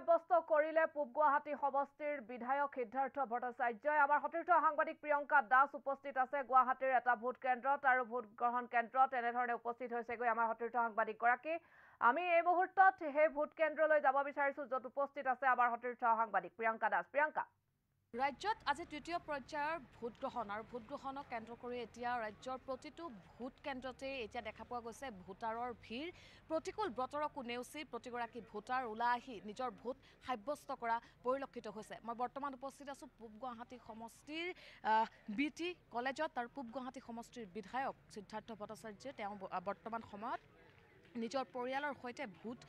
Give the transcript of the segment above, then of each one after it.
সাব্যস্ত কৰিলে পূব গুৱাহাটী সমষ্টিৰ বিধায়ক সিদ্ধাৰ্থ ভট্টাচাৰ্যই। আমাৰ সতীৰ্থ সাংবাদিক প্ৰিয়ংকা দাস উপস্থিত আছে গুৱাহাটীৰ এটা ভোট কেন্দ্ৰত আৰু ভোট গ্ৰহণ কেন্দ্ৰত এনেধৰণে উপস্থিত হৈছেগৈ আমাৰ সতীৰ্থ সাংবাদিকগৰাকী। আমি এই মুহূৰ্তত সেই ভোট কেন্দ্ৰলৈ যাব বিচাৰিছোঁ য'ত উপস্থিত আছে আমাৰ সতীৰ্থ সাংবাদিক প্ৰিয়ংকা দাস। প্ৰিয়ংকা, ৰাজ্যত আজি তৃতীয় পৰ্যায়ৰ ভোট গ্ৰহণ আৰু ভোট গ্ৰহণক কেন্দ্ৰ কৰি এতিয়া ৰাজ্যৰ প্ৰতিটো ভোট কেন্দ্ৰতেই এতিয়া দেখা পোৱা গৈছে ভোটাৰৰ ভিৰ। প্ৰতিকূল বতৰকো নেওচি প্ৰতিগৰাকী ভোটাৰ ওলাই আহি নিজৰ ভোট সাব্যস্ত কৰা পৰিলক্ষিত হৈছে। মই বৰ্তমান উপস্থিত আছোঁ পূব গুৱাহাটী সমষ্টিৰ BT কলেজত আৰু পূব গুৱাহাটী সমষ্টিৰ বিধায়ক সিদ্ধাৰ্থ ভট্টাচাৰ্যই তেওঁ বৰ্তমান সময়ত নিজৰ পৰিয়ালৰ সৈতে ভোট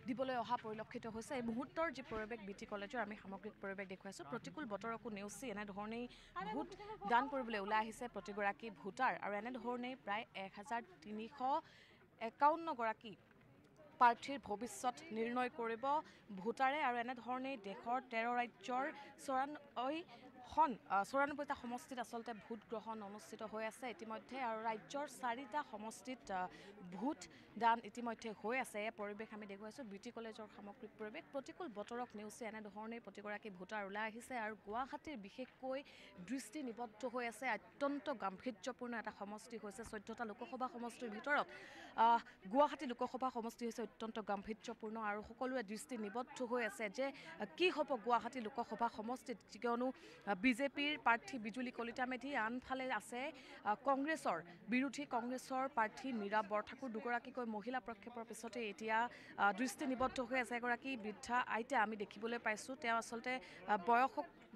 দিবলৈ অহা পৰিলক্ষিত হৈছে। এই মুহূৰ্তৰ যি পৰিৱেশ BT কলেজৰ আমি সামগ্ৰিক পৰিৱেশ দেখুৱাইছোঁ। প্ৰতিকূল বতৰকো নেওচি এনেধৰণেই ভোট দান কৰিবলৈ ওলাই আহিছে প্ৰতিগৰাকী ভোটাৰ আৰু এনেধৰণেই প্ৰায় 1351 গৰাকী প্ৰাৰ্থীৰ ভৱিষ্যত নিৰ্ণয় কৰিব ভোটাৰে আৰু এনেধৰণেই দেশৰ 13 ৰাজ্যৰ 94টা সমষ্টিত আচলতে ভোট গ্ৰহণ অনুষ্ঠিত হৈ আছে ইতিমধ্যে আৰু ৰাজ্যৰ 4টা সমষ্টিত ভোট দান ইতিমধ্যে হৈ আছে। এই পৰিৱেশ আমি দেখুৱাইছোঁ BT কলেজৰ সামগ্ৰিক পৰিৱেশ। প্ৰতিকূল বতৰক নেওচি এনেধৰণেই প্ৰতিগৰাকী ভোটাৰ ওলাই আহিছে আৰু গুৱাহাটীৰ বিশেষকৈ দৃষ্টি নিবদ্ধ হৈ আছে। অত্যন্ত গাম্ভীৰ্যপূৰ্ণ এটা সমষ্টি হৈছে 14টা লোকসভা সমষ্টিৰ ভিতৰত গুৱাহাটী লোকসভা সমষ্টি হৈছে অত্যন্ত গাম্ভীৰ্যপূৰ্ণ আৰু সকলোৱে দৃষ্টি নিবদ্ধ হৈ আছে যে কি হ'ব গুৱাহাটী লোকসভা সমষ্টিত, কিয়নো বিজেপিৰ প্ৰাৰ্থী বিজুলী কলিতা মেধি, আনফালে আছে কংগ্ৰেছৰ বিৰোধী কংগ্ৰেছৰ প্ৰাৰ্থী মীৰা বৰঠাকুৰ, দুগৰাকীকৈ মহিলা প্ৰক্ষেপৰ পিছতে এতিয়া দৃষ্টি নিবদ্ধ হৈ আছে। এগৰাকী বৃদ্ধা আইতা আমি দেখিবলৈ পাইছোঁ, তেওঁ আচলতে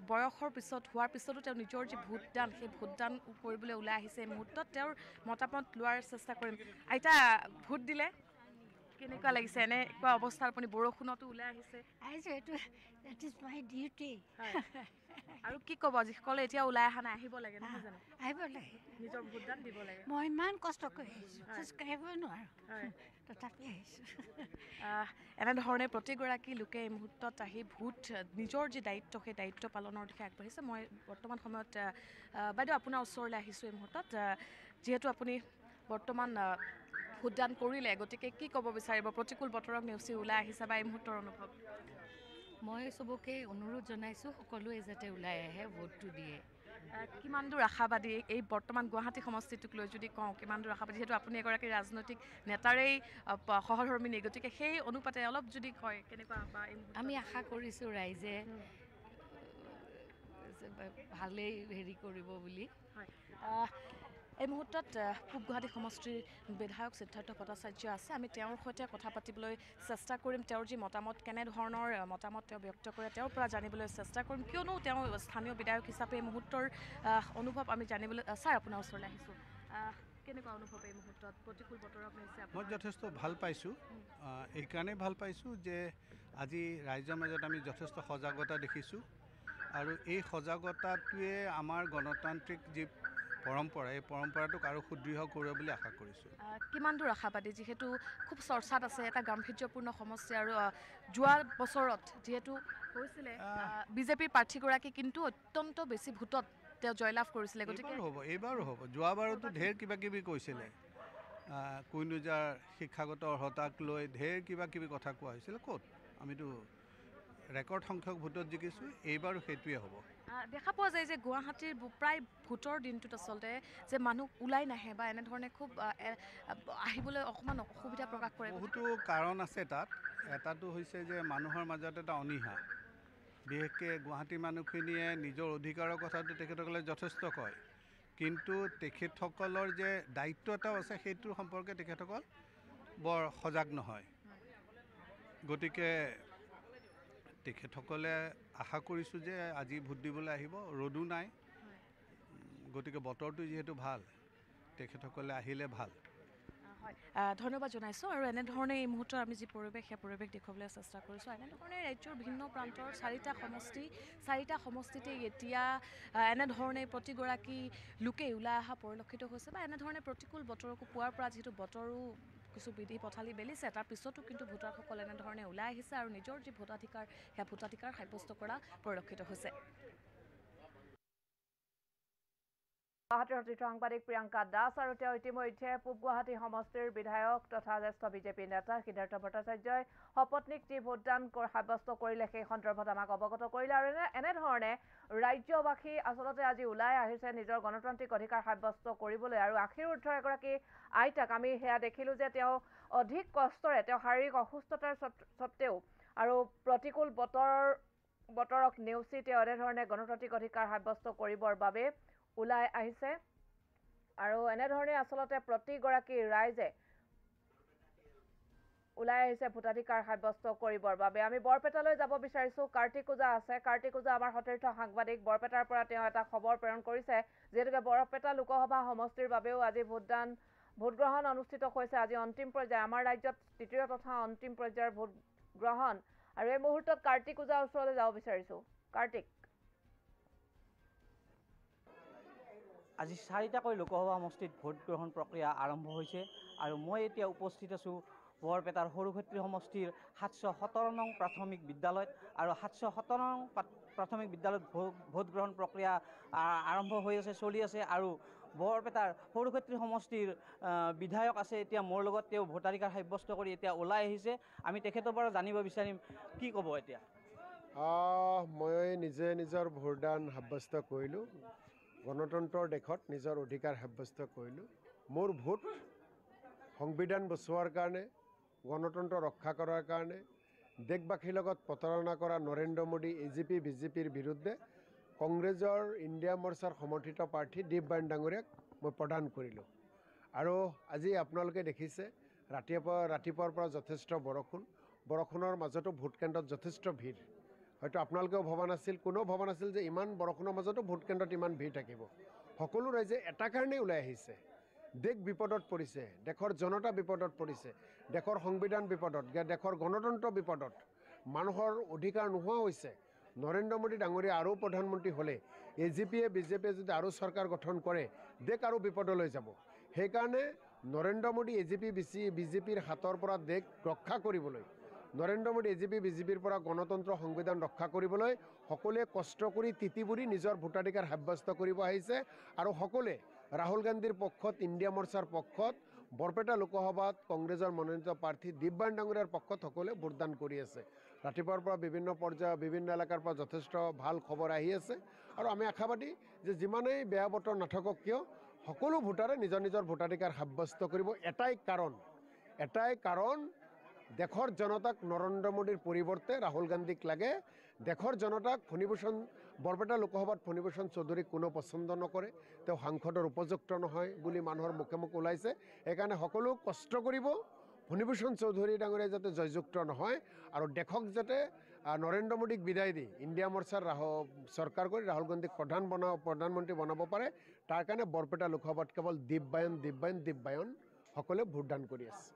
বয়সৰ পিছত হোৱাৰ পিছতো তেওঁ নিজৰ যি ভোটদান সেই ভোটদান কৰিবলৈ ওলাই আহিছে। এই মুহূৰ্তত তেওঁৰ মতামত লোৱাৰ চেষ্টা কৰিম। আইতা, ভোট দিলে কেনেকুৱা লাগিছে? এনেকুৱা অৱস্থাত আপুনি বৰষুণতো ওলাই আহিছে। আৰু কি ক'ব যিসকলে এতিয়া ওলাই অহা নাই, আহিব লাগে নহয় জানো? আহিব লাগে, নিজৰ ভোটদান দিব লাগে। মই ইমান কষ্ট কৰি আহিছোঁ, খোজ কাঢ়িবই নোৱাৰোঁ, তথাপি আহিছোঁ। এনেধৰণে প্ৰতিগৰাকী লোকে এই মুহূৰ্তত আহি ভোট নিজৰ যি দায়িত্ব সেই দায়িত্ব পালনৰ দিশে আগবাঢ়িছে। মই বৰ্তমান সময়ত বাইদেউ আপোনাৰ ওচৰলৈ আহিছোঁ এই মুহূৰ্তত। যিহেতু আপুনি বৰ্তমান ভোটদান কৰিলে, গতিকে কি ক'ব বিচাৰিব? প্ৰতিকূল বতৰক নেওচি ওলাই আহিছে বা এই মুহূৰ্তৰ অনুভৱ? মই চবকে অনুৰোধ জনাইছোঁ সকলোৱে যাতে ওলাই আহে, ভোটটো দিয়ে। কিমান দূৰ আশাবাদী এই বৰ্তমান গুৱাহাটী সমষ্টিটোক লৈ যদি কওঁ, কিমান দূৰ আশাবাদী? যিহেতু আপুনি এগৰাকী ৰাজনৈতিক নেতাৰেই সহধৰ্মিনী, গতিকে সেই অনুপাতে অলপ যদি কয় কেনেকুৱা? আমি আশা কৰিছোঁ ৰাইজে ভালেই হেৰি কৰিব বুলি। হয়, এই মুহূৰ্তত পূব গুৱাহাটী সমষ্টিৰ বিধায়ক সিদ্ধাৰ্থ ভট্টাচাৰ্য আছে। আমি তেওঁৰ সৈতে কথা পাতিবলৈ চেষ্টা কৰিম। তেওঁৰ যি মতামত, কেনেধৰণৰ মতামত তেওঁ ব্যক্ত কৰে তেওঁৰ পৰা জানিবলৈ চেষ্টা কৰিম, কিয়নো তেওঁ স্থানীয় বিধায়ক হিচাপে এই মুহূৰ্তৰ অনুভৱ আমি জানিবলৈ। ছাৰ, আপোনাৰ ওচৰলৈ আহিছোঁ। কেনেকুৱা অনুভৱ এই মুহূৰ্তত? প্ৰতিকূল বতৰক নেওচি মই যথেষ্ট ভাল পাইছোঁ। এইকাৰণেই ভাল পাইছোঁ যে আজি ৰাইজৰ মাজত আমি যথেষ্ট সজাগতা দেখিছোঁ আৰু এই সজাগতাটোৱে আমাৰ গণতান্ত্ৰিক যি পৰম্পৰা, এই পৰম্পৰাটোক আৰু সুদৃঢ় কৰিব বুলি আশা কৰিছোঁ। কিমান দূৰ আশাবাদী? যিহেতু খুব চৰ্চাত আছে এটা গাম্ভীৰ্যপূৰ্ণ সমষ্টি আৰু যোৱা বছৰত যিহেতু হৈছিলে বিজেপিৰ প্ৰাৰ্থীগৰাকী কিন্তু অত্যন্ত বেছি ভোটত তেওঁ জয়লাভ কৰিছিলে। গতিকে এইবাৰো হ'ব। যোৱাবাৰতো ঢেৰ কিবা কিবি কৈছিলে, কুইনোজাৰ শিক্ষাগত অৰ্হতাক লৈ ঢেৰ কিবা কিবি কথা কোৱা হৈছিলে। ক'ত? আমিতো ৰেকৰ্ড সংখ্যক ভোটত জিকিছোঁ। এইবাৰো সেইটোৱে হ'ব। দেখা পোৱা যায় যে গুৱাহাটীৰ প্ৰায় ভোটৰ দিনটোত আচলতে যে মানুহ ওলাই নাহে বা এনেধৰণে খুব আহিবলৈ অকণমান অসুবিধা প্ৰকাশ কৰে। বহুতো কাৰণ আছে তাত। এটাটো হৈছে যে মানুহৰ মাজত এটা অনীহা, বিশেষকৈ গুৱাহাটীৰ মানুহখিনিয়ে নিজৰ অধিকাৰৰ কথাটো তেখেতসকলে যথেষ্ট কয়, কিন্তু তেখেতসকলৰ যে দায়িত্ব এটাও আছে সেইটোৰ সম্পৰ্কে তেখেতসকল বৰ সজাগ নহয়। গতিকে তেখেতসকলে আশা কৰিছোঁ যে আজি ভোট দিবলৈ আহিব। ৰ'দো নাই, গতিকে বতৰটো যিহেতু ভাল, তেখেতসকলে আহিলে ভাল। হয়, ধন্যবাদ জনাইছোঁ। আৰু এনেধৰণে এই মুহূৰ্তৰ আমি যি পৰিৱেশ সেই পৰিৱেশ দেখুৱাবলৈ চেষ্টা কৰিছোঁ। এনেধৰণে ৰাজ্যৰ ভিন্ন প্ৰান্তৰ 4টা সমষ্টিতে এতিয়া এনেধৰণে প্ৰতিগৰাকী লোকে ওলাই অহা পৰিলক্ষিত হৈছে বা এনেধৰণে প্ৰতিকূল বতৰকো পোৱাৰ পৰা যিহেতু বতৰো কিছু বিধি পথালি বেলিছে, তাৰ পিছতো কিন্তু ভোটাৰসকল এনেধৰণে ওলাই আহিছে আৰু নিজৰ যি ভোটাধিকাৰ সেই ভোটাধিকাৰ সাব্যস্ত কৰা পৰিলক্ষিত হৈছে। গুৱাহাটীৰ অতিথি সাংবাদিক প্ৰিয়ংকা দাস আৰু তেওঁ ইতিমধ্যে পূব গুৱাহাটী সমষ্টিৰ বিধায়ক তথা জ্যেষ্ঠ বিজেপি নেতা সিদ্ধাৰ্থ ভট্টাচাৰ্যই সপত্নীক যি ভোটদান সাব্যস্ত কৰিলে সেই সন্দৰ্ভত আমাক অৱগত কৰিলে আৰু এনেধৰণে ৰাজ্যবাসী আচলতে আজি ওলাই আহিছে নিজৰ গণতান্ত্ৰিক অধিকাৰ সাব্যস্ত কৰিবলৈ আৰু আশীৰ ঊৰ্ধৰ এগৰাকী আইতাক আমি সেয়া দেখিলোঁ যে তেওঁ অধিক কষ্টৰে তেওঁ শাৰীৰিক অসুস্থতাৰ স্বত্তেও আৰু প্ৰতিকূল বতৰক নেওচি তেওঁ এনেধৰণে গণতান্ত্ৰিক অধিকাৰ সাব্যস্ত কৰিবৰ বাবে ওলাই আহিছে আৰু এনেধৰণে আচলতে প্ৰতিগৰাকী ৰাইজে ওলাই আহিছে ভোটাধিকাৰ সাব্যস্ত কৰিবৰ বাবে আমি বৰপেটালৈ যাব বিচাৰিছোঁ কাৰ্তিক ওজা আছে কাৰ্তিক ওজা আমাৰ সতীৰ্থ সাংবাদিক বৰপেটাৰ পৰা তেওঁ এটা খবৰ প্ৰেৰণ কৰিছে যিহেতুকে বৰপেটা লোকসভা সমষ্টিৰ বাবেও আজি ভোটগ্ৰহণ অনুষ্ঠিত হৈছে আজি অন্তিম পৰ্যায় আমাৰ ৰাজ্যত তৃতীয় তথা অন্তিম পৰ্যায়ৰ ভোটগ্ৰহণ আৰু এই মুহূৰ্তত কাৰ্তিক ওজাৰ ওচৰলৈ যাব বিচাৰিছোঁ কাৰ্তিক আজি 4টাকৈ লোকসভা সমষ্টিত ভোট গ্ৰহণ প্ৰক্ৰিয়া আৰম্ভ হৈছে আৰু মই এতিয়া উপস্থিত আছোঁ বৰপেটাৰ সৰুক্ষেত্ৰী সমষ্টিৰ 717 নং প্ৰাথমিক বিদ্যালয়ত আৰু 717 নং প্ৰাথমিক বিদ্যালয়ত ভোট গ্ৰহণ প্ৰক্ৰিয়া আৰম্ভ হৈ আছে চলি আছে আৰু বৰপেটাৰ সৰুক্ষেত্ৰী সমষ্টিৰ বিধায়ক আছে এতিয়া মোৰ লগত তেওঁ ভোটাধিকাৰ সাব্যস্ত কৰি এতিয়া ওলাই আহিছে আমি তেখেতৰ পৰা জানিব বিচাৰিম কি ক'ব এতিয়া মই নিজে নিজৰ ভোটদান সাব্যস্ত কৰিলোঁ গণতন্ত্ৰৰ দেশত নিজৰ অধিকাৰ সাব্যস্ত কৰিলোঁ মোৰ ভোট সংবিধান বচোৱাৰ কাৰণে গণতন্ত্ৰ ৰক্ষা কৰাৰ কাৰণে দেশবাসীৰ লগত প্ৰতাৰণা কৰা নৰেন্দ্ৰ মোদী AGP BJPৰ বিৰুদ্ধে কংগ্ৰেছৰ ইণ্ডিয়া মৰ্চাৰ সমৰ্থিত প্ৰাৰ্থী দীপবায়ন ডাঙৰীয়াক মই প্ৰদান কৰিলোঁ আৰু আজি আপোনালোকে দেখিছে ৰাতিপুৱাৰ পৰা যথেষ্ট বৰষুণৰ মাজতো ভোট কেন্দ্ৰত যথেষ্ট ভিৰ হয়তো আপোনালোকেও ভবা নাছিল কোনেও ভবা নাছিল যে ইমান বৰষুণৰ মাজতো ভোট কেন্দ্ৰত ইমান ভিৰ থাকিব সকলো ৰাইজে এটা কাৰণেই ওলাই আহিছে দেশ বিপদত পৰিছে দেশৰ জনতা বিপদত পৰিছে দেশৰ সংবিধান বিপদত দেশৰ গণতন্ত্ৰ বিপদত মানুহৰ অধিকাৰ নোহোৱা হৈছে নৰেন্দ্ৰ মোদী ডাঙৰীয়া আৰু প্ৰধানমন্ত্ৰী হ'লে AGPয়ে BJPয়ে যদি আৰু চৰকাৰ গঠন কৰে দেশ আৰু বিপদলৈ যাব সেইকাৰণে নৰেন্দ্ৰ মোদী AGP BJPৰ হাতৰ পৰা দেশ ৰক্ষা কৰিবলৈ নৰেন্দ্ৰ মোদী AGP BJPৰ পৰা গণতন্ত্ৰ সংবিধান ৰক্ষা কৰিবলৈ সকলোৱে কষ্ট কৰি তিতিবুৰি নিজৰ ভোটাধিকাৰ সাব্যস্ত কৰিব আহিছে আৰু সকলোৱে ৰাহুল গান্ধীৰ পক্ষত ইণ্ডিয়া মৰ্চাৰ পক্ষত বৰপেটা লোকসভাত কংগ্ৰেছৰ মনোনীত প্ৰাৰ্থী দীপবায়ন ডাঙৰীয়াৰ পক্ষত সকলোৱে ভোটদান কৰি আছে ৰাতিপুৱাৰ পৰা বিভিন্ন এলেকাৰ পৰা যথেষ্ট ভাল খবৰ আহি আছে আৰু আমি আশাবাদী যে যিমানেই বেয়া বতৰ নাথাকক কিয় সকলো ভোটাৰে নিজৰ নিজৰ ভোটাধিকাৰ সাব্যস্ত কৰিব এটাই কাৰণ দেশৰ জনতাক নৰেন্দ্ৰ মোদীৰ পৰিৱৰ্তে ৰাহুল গান্ধীক লাগে দেশৰ জনতাক ফণীভূষণ বৰপেটা লোকসভাত ফণীভূষণ চৌধুৰীক কোনো পচন্দ নকৰে তেওঁ সাংসদৰ উপযুক্ত নহয় বুলি মানুহৰ মুখে ওলাইছে সেইকাৰণে সকলো কষ্ট কৰিব ফণীভূষণ চৌধুৰী ডাঙৰীয়া যাতে জয়যুক্ত নহয় আৰু দেশক যাতে নৰেন্দ্ৰ মোদীক বিদায় দি ইণ্ডিয়া মৰ্চাৰ চৰকাৰ কৰি ৰাহুল গান্ধীক প্ৰধানমন্ত্ৰী বনাব পাৰে তাৰ কাৰণে বৰপেটা লোকসভাত কেৱল দীপবায়ন সকলোৱে ভোটদান কৰি আছে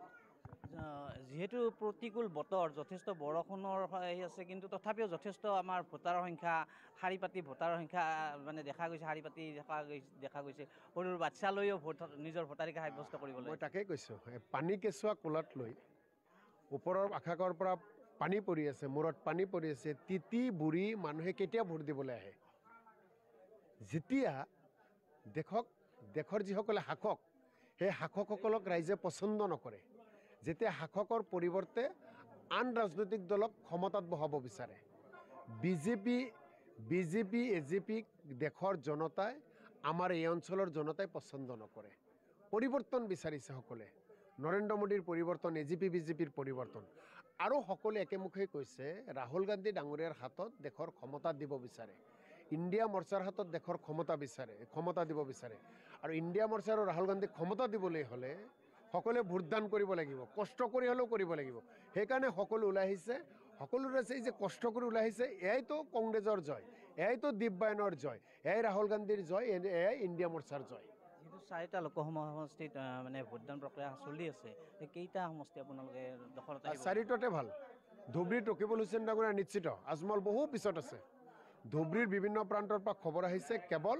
যিহেতু প্ৰতিকূল বতৰ যথেষ্ট বৰষুণৰ আছে কিন্তু তথাপিও যথেষ্ট আমাৰ ভোটাৰৰ সংখ্যা শাৰী পাতি ভোটাৰৰ সংখ্যা মানে দেখা গৈছে শাৰী পাতি দেখা গৈছে সৰু বাচ্চালৈও নিজৰ ভোটাধিকাৰ সাব্যস্ত কৰিবলৈ মই তাকেই কৈছোঁ পানী কেঁচুৱা কোলাত লৈ ওপৰৰ আকাশৰ পৰা পানী পৰি আছে মূৰত পানী পৰি আছে তিতি বুঢ়ী মানুহে কেতিয়া ভোট দিবলৈ আহে যেতিয়া দেশৰ যিসকলে শাসক সেই শাসকসকলক ৰাইজে পচন্দ নকৰে যেতিয়া শাসকৰ পৰিৱৰ্তে আন ৰাজনৈতিক দলক ক্ষমতাত বহাব বিচাৰে বিজেপি AGPক দেশৰ জনতাই আমাৰ এই অঞ্চলৰ জনতাই পচন্দ নকৰে পৰিৱৰ্তন বিচাৰিছে সকলোৱে নৰেন্দ্ৰ মোদীৰ পৰিৱৰ্তন AGP BJPৰ পৰিৱৰ্তন আৰু সকলোৱে একেমুখে কৈছে ৰাহুল গান্ধী ডাঙৰীয়াৰ হাতত দেশৰ ক্ষমতা দিব বিচাৰে ইণ্ডিয়া মৰ্চাৰ হাতত দেশৰ ক্ষমতা দিব বিচাৰে আৰু ইণ্ডিয়া মৰ্চা আৰু ৰাহুল গান্ধীক ক্ষমতা দিবলৈ হ'লে সকলোৱে ভোটদান কৰিব লাগিব কষ্ট কৰি হ'লেও কৰিব লাগিব সেইকাৰণে সকলো ওলাই আহিছে সকলো ৰাইজে যে কষ্ট কৰি ওলাই আহিছে এয়াইতো কংগ্ৰেছৰ জয় এয়াইতো দীপবায়নৰ জয় এয়াই ৰাহুল গান্ধীৰ জয় এয়াই ইণ্ডিয়া মৰ্চাৰ জয় যিহেতু 4টা লোকসভা সমষ্টিত মানে ভোটদান প্ৰক্ৰিয়া চলি আছে কেইটা সমষ্টি আপোনালোকে দখলত 4টাতে ভাল ধুবুৰীত ৰকিবুল হুছেইন ডাঙৰীয়া নিশ্চিত আজমল বহু পিছত আছে ধুবুৰীৰ বিভিন্ন প্ৰান্তৰ পৰা খবৰ আহিছে কেৱল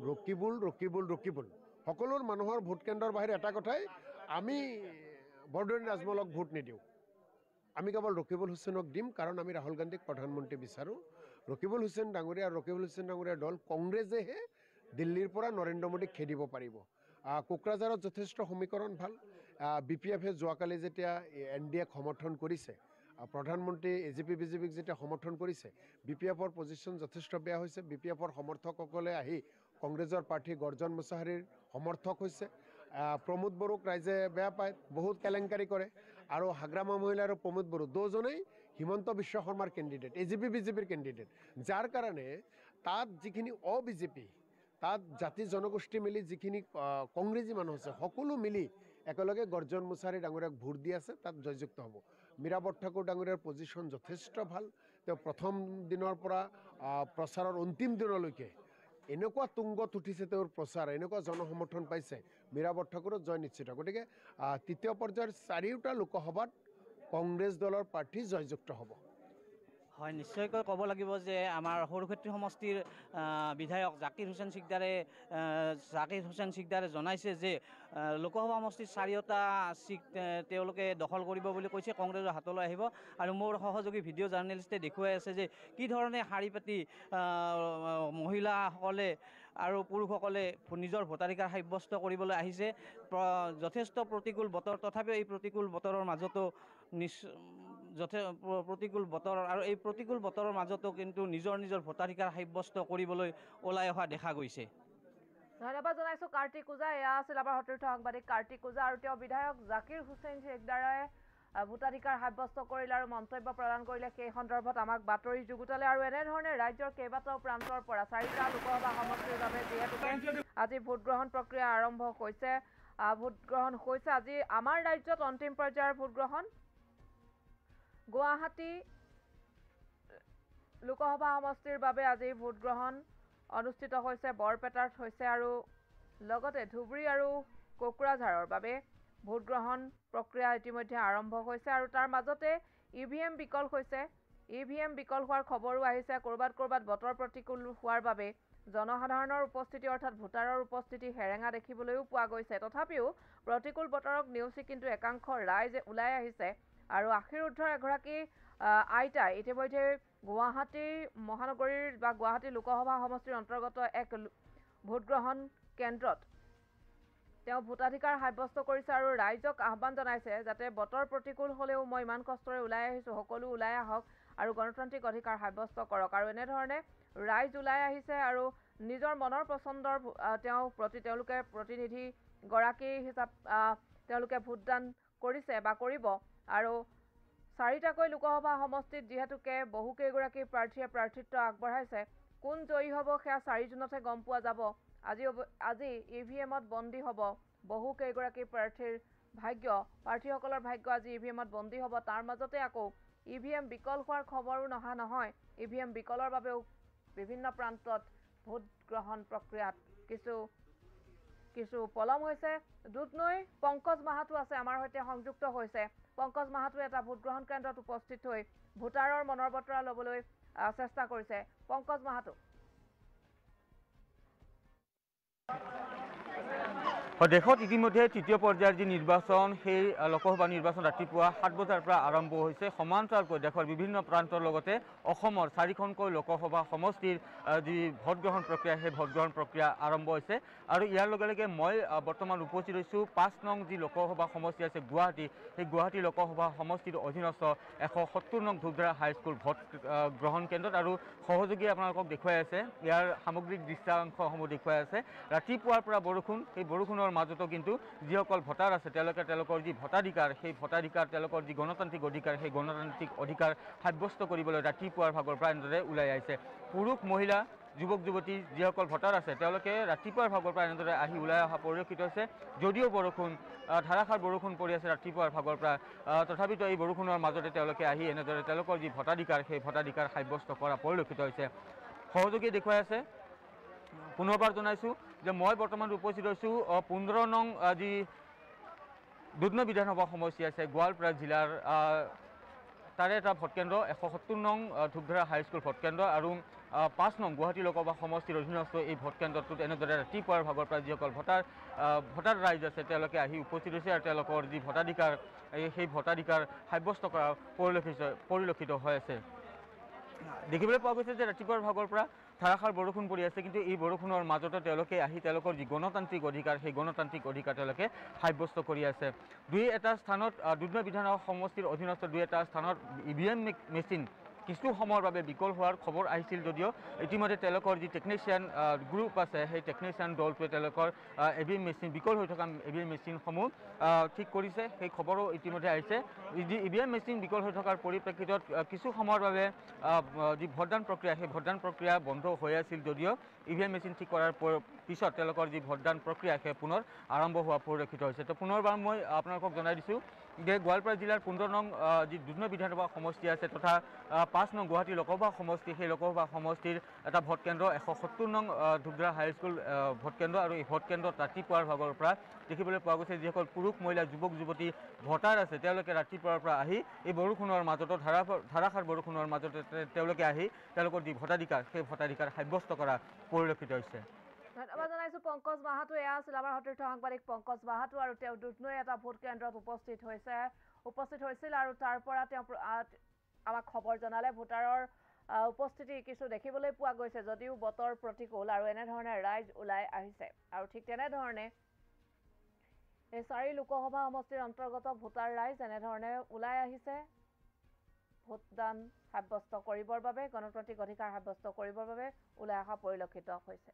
ৰকিবুল সকলো মানুহৰ ভোট কেন্দ্ৰৰ বাহিৰে এটা কথাই আমি বৰদৈনী আজমলক ভোট নিদিওঁ আমি কেৱল ৰকিবুল হুছেইনক দিম কাৰণ আমি ৰাহুল গান্ধীক প্ৰধানমন্ত্ৰী বিচাৰোঁ ৰকিবুল হুছেইন ডাঙৰীয়া দল কংগ্ৰেছেহে দিল্লীৰ পৰা নৰেন্দ্ৰ মোদীক খেদিব পাৰিব। কোকৰাঝাৰত যথেষ্ট সমীকৰণ ভাল। BPF যোৱাকালি যেতিয়া NDAক সমৰ্থন কৰিছে, প্ৰধানমন্ত্ৰী AGP BJPক যেতিয়া সমৰ্থন কৰিছে, BPFৰ পজিশ্যন যথেষ্ট বেয়া হৈছে। BPFৰ সমৰ্থকসকলে আহি কংগ্ৰেছৰ প্ৰাৰ্থী গৰ্জন মুছাহাৰীৰ সমৰ্থক হৈছে। প্ৰমোদ বড়োক ৰাইজে বেয়া পায়, বহুত কেলেংকাৰী কৰে। আৰু হাগ্ৰামা মহিলা আৰু প্ৰমোদ বড়ো দুজনেই হিমন্ত বিশ্ব শৰ্মাৰ কেণ্ডিডেট, AGP BJPৰ কেণ্ডিডেট, যাৰ কাৰণে তাত যিখিনি BJP, তাত জাতি জনগোষ্ঠী মিলি যিখিনি কংগ্ৰেছী মানুহ আছে, সকলো মিলি একেলগে গৰ্জন মুছাহাৰী ডাঙৰীয়াক ভোট দি আছে, তাত জয়যুক্ত হ'ব। মীৰা বৰঠাকুৰ ডাঙৰীয়াৰ পজিশ্যন যথেষ্ট ভাল। তেওঁ প্ৰথম দিনৰ পৰা প্ৰচাৰৰ অন্তিম দিনলৈকে এনেকুৱা তুংগত উঠিছে, তেওঁৰ প্ৰচাৰ এনেকুৱা জনসমৰ্থন পাইছে, মীৰা বৰঠাকুৰত জয় নিশ্চিত। গতিকে তৃতীয় পৰ্যায়ৰ 4টা লোকসভাত কংগ্ৰেছ দলৰ প্ৰাৰ্থী জয়যুক্ত হ'ব। হয়, নিশ্চয়কৈ ক'ব লাগিব যে আমাৰ সৰুক্ষেত্ৰী সমষ্টিৰ বিধায়ক জাকিৰ হুছেইন সিকদাৰে জনাইছে যে লোকসভা সমষ্টিৰ 4টা চিট তেওঁলোকে দখল কৰিব বুলি কৈছে, কংগ্ৰেছৰ হাতলৈ আহিব। আৰু মোৰ সহযোগী ভিডিঅ' জাৰ্নেলিষ্টে দেখুৱাই আছে যে কি ধৰণে শাৰী পাতি মহিলাসকলে আৰু পুৰুষসকলে নিজৰ ভোটাধিকাৰ সাব্যস্ত কৰিবলৈ আহিছে। যথেষ্ট প্ৰতিকূল বতৰ, তথাপিও এই প্ৰতিকূল বতৰৰ মাজতো এই প্ৰতিকূল বতৰৰ মাজতো কিন্তু নিজৰ ভোটাধিকাৰ সাব্যস্ত কৰিবলৈ ওলাই অহা দেখা গৈছে। ধন্যবাদ জনাইছোঁ কাৰ্তিক ওজা। এয়া আছিল আমাৰ সতীৰ্থ সাংবাদিক কাৰ্তিক ওজা। আৰু তেওঁ বিধায়ক জাকিৰ হুছেইন সিকদাৰে ভোটাধিকাৰ সাব্যস্ত কৰিলে আৰু মন্তব্য প্ৰদান কৰিলে, সেই সন্দৰ্ভত আমাক বাতৰি যুগুতালে। আৰু এনেধৰণে ৰাজ্যৰ কেইবাটাও প্ৰান্তৰ পৰা 4টা লোকসভা সমষ্টিৰ বাবে যিহেতুকে আজি ভোটগ্ৰহণ প্ৰক্ৰিয়া আৰম্ভ হৈছে, আজি আমাৰ ৰাজ্যত অন্তিম পৰ্যায়ৰ ভোটগ্ৰহণ। গুৱাহাটী লোকসভা সমষ্টিৰ বাবে আজি ভোটগ্ৰহণ অনুষ্ঠিত হৈছে, বৰপেটাত হৈছে, আৰু লগতে ধুবুৰী আৰু কোকৰাঝাৰৰ বাবে ভোটগ্ৰহণ প্ৰক্ৰিয়া ইতিমধ্যে আৰম্ভ হৈছে। আৰু তাৰ মাজতে EVM বিকল হৈছে। EVM বিকল হোৱাৰ খবৰো আহিছে। ক'ৰবাত বতৰ প্ৰতিকূল হোৱাৰ বাবে জনসাধাৰণৰ উপস্থিতি অৰ্থাৎ ভোটাৰৰ উপস্থিতি হেৰেঙা দেখিবলৈও পোৱা গৈছে। তথাপিও প্ৰতিকূল বতৰক নেওচি কিন্তু একাংশ ৰাইজ ওলাই আহিছে। আৰু আশীৰুদ্ধৰ এগৰাকী আইতাই ইতিমধ্যে গুৱাহাটী মহানগৰীৰ বা গুৱাহাটী লোকসভা সমষ্টিৰ অন্তৰ্গত এক ভোটগ্ৰহণ কেন্দ্ৰত তেওঁ ভোটাধিকাৰ সাব্যস্ত কৰিছে আৰু ৰাইজক আহ্বান জনাইছে যাতে বতৰ প্ৰতিকূল হ'লেও মই ইমান কষ্টৰে ওলাই আহিছোঁ, সকলো ওলাই আহক আৰু গণতান্ত্ৰিক অধিকাৰ সাব্যস্ত কৰক। আৰু এনেধৰণে ৰাইজ ওলাই আহিছে আৰু নিজৰ মনৰ পচন্দৰ তেওঁলোকে প্ৰতিনিধিগৰাকী তেওঁলোকে ভোটদান কৰিছে বা কৰিব। আৰু 4টাকৈ লোকসভা সমষ্টিত যিহেতুকে বহুকেইগৰাকী প্ৰাৰ্থীয়ে প্ৰাৰ্থিত্ব আগবঢ়াইছে, কোন জয়ী হ'ব সেয়া 4 জুনতহে গম পোৱা যাব। আজি EVMত বন্দী হ'ব বহুকেইগৰাকী প্ৰাৰ্থীসকলৰ ভাগ্য আজি EVMত বন্দী হ'ব। তাৰ মাজতে আকৌ EVM বিকল হোৱাৰ খবৰো নহা নহয়। EVM বিকলৰ বাবেও বিভিন্ন প্ৰান্তত ভোট গ্ৰহণ প্ৰক্ৰিয়াত কিছু পলম হৈছে। দুধনৈ পংকজ মাহাতো আছে আমাৰ সৈতে সংযুক্ত হৈছে। পংকজ মাহাতো এটা ভোটগ্ৰহণ কেন্দ্ৰত উপস্থিত হৈ ভোটাৰৰ মনৰ বতৰা ল'বলৈ চেষ্টা কৰিছে। পংকজ মাহাতো, দেশত ইতিমধ্যে তৃতীয় পৰ্যায়ৰ যি নিৰ্বাচন, সেই লোকসভা নিৰ্বাচন ৰাতিপুৱা 7 বজাৰ পৰা আৰম্ভ হৈছে। সমান্তৰালকৈ দেশৰ বিভিন্ন প্ৰান্তৰ লগতে অসমৰ 4খনকৈ লোকসভা সমষ্টিৰ যি ভোটগ্ৰহণ প্ৰক্ৰিয়া, সেই ভোটগ্ৰহণ প্ৰক্ৰিয়া আৰম্ভ হৈছে। আৰু ইয়াৰ লগে লগে মই বৰ্তমান উপস্থিত হৈছোঁ 5 নং যি লোকসভা সমষ্টি আছে গুৱাহাটী, সেই গুৱাহাটী লোকসভা সমষ্টিৰ অধীনস্থ 170 নং ধূপধাৰা হাইস্কুল ভোট গ্ৰহণ কেন্দ্ৰত। আৰু সহযোগীয়ে আপোনালোকক দেখুৱাই আছে, ইয়াৰ সামগ্ৰিক দৃশ্যাংশসমূহ দেখুৱাই আছে। ৰাতিপুৱাৰ পৰা বৰষুণ, সেই বৰষুণৰ মাজতো কিন্তু যিসকল ভোটাৰ আছে তেওঁলোকৰ যি ভোটাধিকাৰ, সেই ভোটাধিকাৰ, তেওঁলোকৰ যি গণতান্ত্ৰিক অধিকাৰ, সেই গণতান্ত্ৰিক অধিকাৰ সাব্যস্ত কৰিবলৈ ৰাতিপুৱাৰ ভাগৰ পৰা এনেদৰে ওলাই আহিছে। পুৰুষ মহিলা যুৱক যুৱতী যিসকল ভোটাৰ আছে তেওঁলোকে ৰাতিপুৱাৰ ভাগৰ পৰা এনেদৰে আহি ওলাই অহা পৰিলক্ষিত হৈছে। যদিও ধাৰাসাৰ বৰষুণ পৰি আছে ৰাতিপুৱাৰ ভাগৰ পৰা, তথাপিতো এই বৰষুণৰ মাজতে তেওঁলোকে আহি এনেদৰে তেওঁলোকৰ যি ভোটাধিকাৰ, সেই ভোটাধিকাৰ সাব্যস্ত কৰা পৰিলক্ষিত হৈছে। সহযোগী দেখুৱাই আছে। পুনৰবাৰ জনাইছোঁ যে মই বৰ্তমান উপস্থিত হৈছোঁ 15 নং যি দুধনৈ বিধানসভা সমষ্টি আছে গোৱালপাৰা জিলাৰ, তাৰে এটা ভোটকেন্দ্ৰ 170 নং ধূপধাৰা হাইস্কুল ভোটকেন্দ্ৰ। আৰু 5 নং গুৱাহাটী লোকসভা সমষ্টিৰ অধীনস্থ এই ভোটকেন্দ্ৰটোত এনেদৰে ৰাতিপুৱাৰ ভাগৰ পৰা যিসকল ভোটাৰ ৰাইজ আছে তেওঁলোকে আহি উপস্থিত হৈছে আৰু তেওঁলোকৰ যি ভোটাধিকাৰ, সেই ভোটাধিকাৰ সাব্যস্ত কৰা পৰিলক্ষিত হৈ আছে। দেখিবলৈ পোৱা গৈছে যে ৰাতিপুৱাৰ ভাগৰ পৰা ধাৰাসাৰ বৰষুণ পৰি আছে, কিন্তু এই বৰষুণৰ মাজতে তেওঁলোকে আহি তেওঁলোকৰ যি গণতান্ত্ৰিক অধিকাৰ সেই গণতান্ত্ৰিক অধিকাৰ তেওঁলোকে সাব্যস্ত কৰি আছে। দুই এটা স্থানত দুধনৈ বিধানসভা সমষ্টিৰ অধীনস্থ দুই এটা স্থানত EVM মেচিন কিছু সময়ৰ বাবে বিকল হোৱাৰ খবৰ আহিছিল যদিও ইতিমধ্যে তেওঁলোকৰ যি টেকনিচিয়ান গ্ৰুপ আছে সেই টেকনিচিয়ান দলটোৱে তেওঁলোকৰ EVM মেচিন বিকল হৈ থকা EVM মেচিনসমূহ ঠিক কৰিছে, সেই খবৰো ইতিমধ্যে আহিছে। EVM মেচিন বিকল হৈ থকাৰ পৰিপ্ৰেক্ষিতত কিছু সময়ৰ বাবে যি ভোটদান প্ৰক্ৰিয়া সেই ভোটদান প্ৰক্ৰিয়া বন্ধ হৈ আছিল যদিও EVM মেচিন ঠিক কৰাৰ পিছত তেওঁলোকৰ যি ভোটদান প্ৰক্ৰিয়া সেই পুনৰ আৰম্ভ হোৱা পৰিলক্ষিত হৈছে। তো পুনৰবাৰ মই আপোনালোকক জনাই দিছোঁ যে গোৱালপাৰা জিলাৰ 15 নং যি দুধনৈ বিধানসভা সমষ্টি আছে তথা 5 নং গুৱাহাটী লোকসভা সমষ্টি সেই লোকসভা সমষ্টিৰ এটা ভোটকেন্দ্ৰ 170 নং ধূপধাৰা হাইস্কুল ভোটকেন্দ্ৰ, আৰু এই ভোটকেন্দ্ৰত ৰাতিপুৱাৰ ভাগৰ পৰা দেখিবলৈ পোৱা গৈছে যিসকল পুৰুষ মহিলা যুৱক যুৱতী ভোটাৰ আছে তেওঁলোকে ৰাতিপুৱাৰ পৰা আহি এই বৰষুণৰ মাজতো ধাৰাসাৰ বৰষুণৰ মাজতে তেওঁলোকে আহি তেওঁলোকৰ যি ভোটাধিকাৰ সেই ভোটাধিকাৰ সাব্যস্ত কৰা পৰিলক্ষিত হৈছে। ধন্যবাদ জনাইছোঁ পংকজ মাহাতো। এয়া আছিল আমাৰ সতীৰ্থ সাংবাদিক পংকজ মাহাতো, আৰু তেওঁ দুধনৈ এটা ভোট কেন্দ্ৰত উপস্থিত হৈছিল আৰু তাৰ পৰা তেওঁ আমাক খবৰ জনালে ভোটাৰৰ উপস্থিতি কিছু দেখিবলৈ পোৱা গৈছে যদিও বতৰ প্ৰতিকূল আৰু এনেধৰণে ৰাইজ ওলাই আহিছে। আৰু ঠিক তেনেধৰণে এই 4 লোকসভা সমষ্টিৰ অন্তৰ্গত ভোটাৰ ৰাইজ এনেধৰণে ওলাই আহিছে ভোটদান সাব্যস্ত কৰিবৰ বাবে, গণতান্ত্ৰিক অধিকাৰ সাব্যস্ত কৰিবৰ বাবে ওলাই অহা পৰিলক্ষিত হৈছে।